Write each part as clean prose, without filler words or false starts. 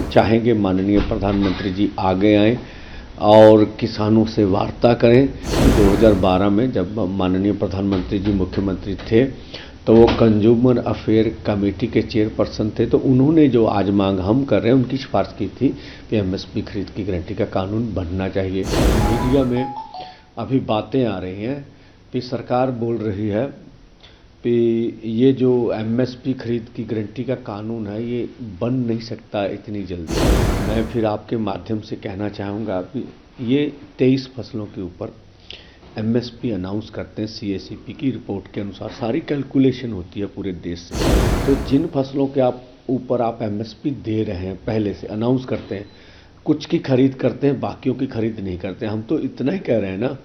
चाहेंगे माननीय प्रधानमंत्री जी आगे आएँ और किसानों से वार्ता करें। 2012 में जब माननीय प्रधानमंत्री जी मुख्यमंत्री थे तो वो कंज्यूमर अफेयर कमेटी के चेयरपर्सन थे, तो उन्होंने जो आज मांग हम कर रहे हैं उनकी सिफारिश की थी कि एमएसपी खरीद की गारंटी का कानून बनना चाहिए। मीडिया में अभी बातें आ रही हैं कि सरकार बोल रही है कि ये जो एमएसपी खरीद की गारंटी का कानून है ये बन नहीं सकता इतनी जल्दी। मैं फिर आपके माध्यम से कहना चाहूँगा कि ये 23 फसलों के ऊपर एमएसपी अनाउंस करते हैं। सीएसीपी की रिपोर्ट के अनुसार सारी कैलकुलेशन होती है पूरे देश से। तो जिन फसलों के ऊपर आप एमएसपी दे रहे हैं पहले से अनाउंस करते हैं, कुछ की खरीद करते हैं, बाकियों की खरीद नहीं करते। हम तो इतना ही कह रहे हैं ना,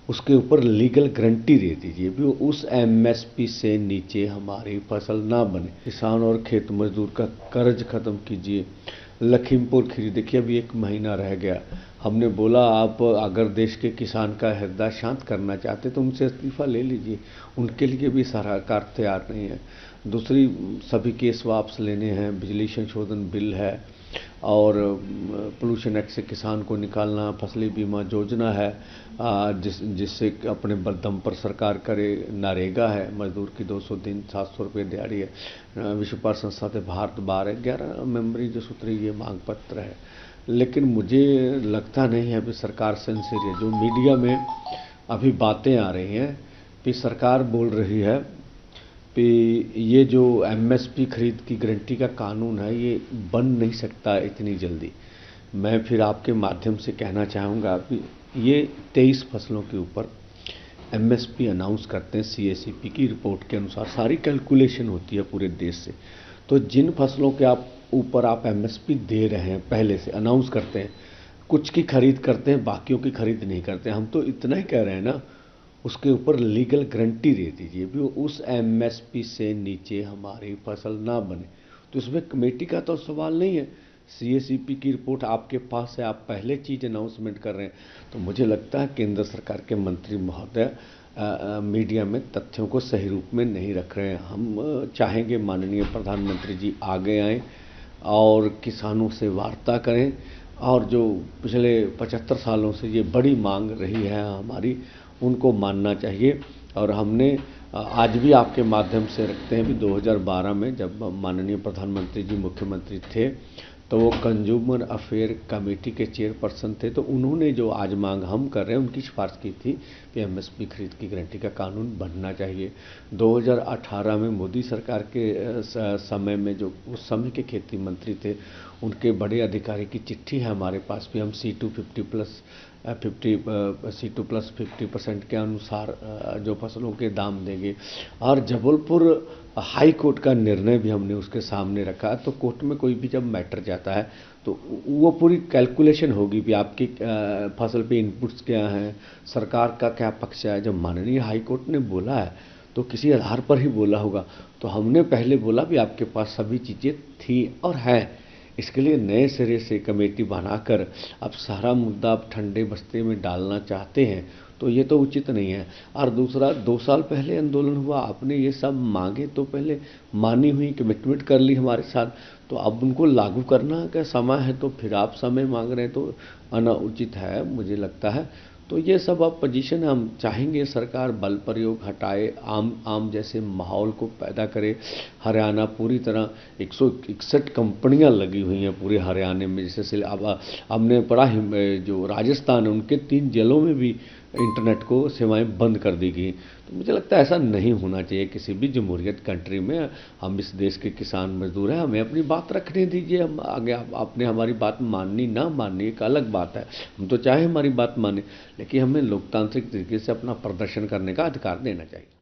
उसके ऊपर लीगल गारंटी दे दीजिए भी उस एमएसपी से नीचे हमारी फसल ना बने। किसान और खेत मजदूर का कर्ज खत्म कीजिए। लखीमपुर खीरी देखिए, अभी 1 महीना रह गया। हमने बोला आप अगर देश के किसान का हृदय शांत करना चाहते तो उनसे इस्तीफा ले लीजिए, उनके लिए भी सरकार तैयार नहीं है। दूसरी सभी केस वापस लेने हैं, बिजली संशोधन बिल है और पोल्यूशन एक्ट से किसान को निकालना, फसली बीमा योजना है जिससे अपने दम पर सरकार करे, नरेगा है, मजदूर की 200 दिन 700 रुपये दिहाड़ी है, विश्व व्यापार संस्था से भारत बाहर है, 11 मेंबरी जो सूत्री ये मांग पत्र है। लेकिन मुझे लगता नहीं है कि सरकार सिंसियर है। जो मीडिया में अभी बातें आ रही हैं कि सरकार बोल रही है कि ये जो एमएसपी खरीद की गारंटी का कानून है ये बन नहीं सकता इतनी जल्दी। मैं फिर आपके माध्यम से कहना चाहूँगा कि ये 23 फसलों के ऊपर एमएसपी अनाउंस करते हैं। सीएसीपी की रिपोर्ट के अनुसार सारी कैलकुलेशन होती है पूरे देश से। तो जिन फसलों के ऊपर आप एमएसपी दे रहे हैं पहले से अनाउंस करते हैं, कुछ की खरीद करते हैं, बाकियों की खरीद नहीं करते। हम तो इतना ही कह रहे हैं ना, उसके ऊपर लीगल गारंटी दे दीजिए भी उस एमएसपी से नीचे हमारी फसल ना बने। तो इसमें कमेटी का तो सवाल नहीं है। सीएसीपी की रिपोर्ट आपके पास है, आप पहले चीज़ अनाउंसमेंट कर रहे हैं। तो मुझे लगता है केंद्र सरकार के मंत्री महोदय मीडिया में तथ्यों को सही रूप में नहीं रख रहे हैं। हम चाहेंगे माननीय प्रधानमंत्री जी आगे आएँ और किसानों से वार्ता करें और जो पिछले 75 सालों से ये बड़ी मांग रही है हमारी, उनको मानना चाहिए। और हमने आज भी आपके माध्यम से रखते हैं कि 2012 में जब माननीय प्रधानमंत्री जी मुख्यमंत्री थे तो वो कंज्यूमर अफेयर कमेटी के चेयरपर्सन थे, तो उन्होंने जो आज मांग हम कर रहे हैं उनकी सिफारिश की थी कि एमएसपी खरीद की गारंटी का कानून बनना चाहिए। 2018 में मोदी सरकार के समय में जो उस समय के खेती मंत्री थे उनके बड़े अधिकारी की चिट्ठी है हमारे पास भी। हम C2 प्लस 50% के अनुसार जो फसलों के दाम देंगे। और जबलपुर हाई कोर्ट का निर्णय भी हमने उसके सामने रखा। तो कोर्ट में कोई भी जब मैटर जाता है तो वो पूरी कैलकुलेशन होगी कि आपकी फसल पे इनपुट्स क्या हैं, सरकार का क्या पक्ष है। जब माननीय हाई कोर्ट ने बोला है तो किसी आधार पर ही बोला होगा। तो हमने पहले बोला भी आपके पास सभी चीज़ें थी और हैं। इसके लिए नए सिरे से कमेटी बनाकर अब सारा मुद्दा आप ठंडे बस्ते में डालना चाहते हैं तो ये तो उचित नहीं है। और दूसरा, 2 साल पहले आंदोलन हुआ, आपने ये सब मांगे तो पहले मानी हुई, कमिटमेंट कर ली हमारे साथ, तो अब उनको लागू करना का समय है तो फिर आप समय मांग रहे हैं तो अनाउचित है मुझे लगता है। तो ये सब अब पोजीशन हम चाहेंगे सरकार बल प्रयोग हटाए, आम जैसे माहौल को पैदा करे। हरियाणा पूरी तरह 161 कंपनियां लगी हुई हैं पूरे हरियाणा में। जैसे अब हमने पढ़ा जो राजस्थान है उनके 3 जिलों में भी इंटरनेट को सेवाएं बंद कर दी गई। तो मुझे लगता है ऐसा नहीं होना चाहिए किसी भी जमहूरियत कंट्री में। हम इस देश के किसान मजदूर हैं, हमें अपनी बात रखने दीजिए। हम आगे आपने हमारी बात माननी ना माननी एक अलग बात है, हम तो चाहे हमारी बात माने, लेकिन हमें लोकतांत्रिक तरीके से अपना प्रदर्शन करने का अधिकार देना चाहिए।